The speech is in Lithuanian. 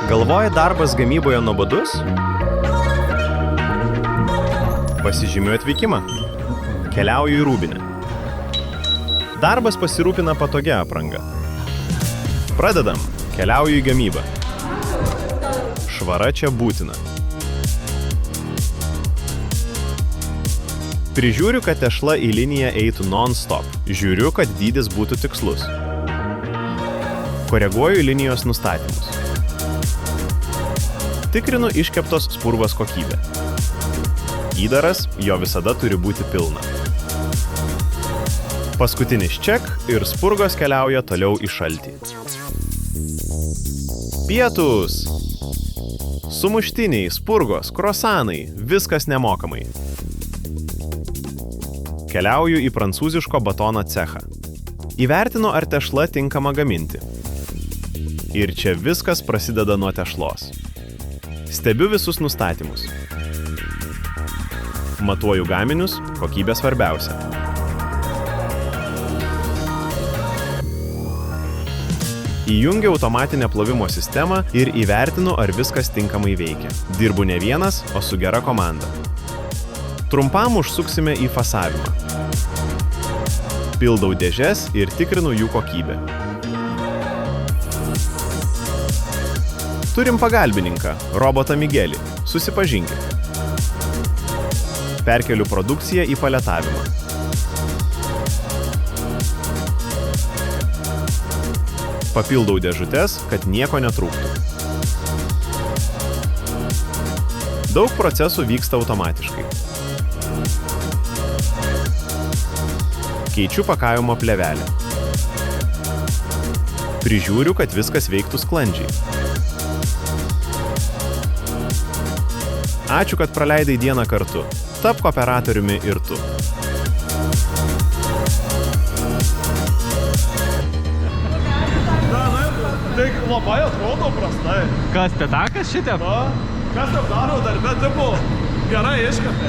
Galvoji, darbas gamyboje nuobodus? Pasižymiu atvykimą. Keliauju į Rūbinę. Darbas pasirūpina patogia apranga. Pradedam. Keliauju į gamybą. Švara čia būtina. Prižiūriu, kad tešla į liniją eitų non-stop. Žiūriu, kad dydis būtų tikslus. Koreguoju linijos nustatymus. Tikrinu iškeptos spurgos kokybę. Įdaras, jo visada turi būti pilna. Paskutinis ček ir spurgos keliauja toliau į šaltį. Pietūs! Sumuštiniai, spurgos, krosanai, viskas nemokamai. Keliauju į prancūziško batono cechą. Įvertinu, ar tešla tinkama gaminti. Ir čia viskas prasideda nuo tešlos. Stebiu visus nustatymus. Matuoju gaminius, kokybė svarbiausia. Įjungiu automatinę plovimo sistemą ir įvertinu, ar viskas tinkamai veikia. Dirbu ne vienas, o su gera komanda. Trumpam užsuksime į fasavimą. Pildau dėžes ir tikrinu jų kokybę. Turim pagalbininką, robotą Migelį. Susipažinkite. Perkeliu produkciją į paletavimą. Papildau dėžutes, kad nieko netrūktų. Daug procesų vyksta automatiškai. Keičiu pakavimo plėvelę. Prižiūriu, kad viskas veiktų sklandžiai. Ačiū, kad praleidai dieną kartu. Tapk operatoriumi ir tu. Tai labai atrodo prastai. Kas, pėdakas šitė? Na, kas taip daro darbe, tipo, gerai iškapė.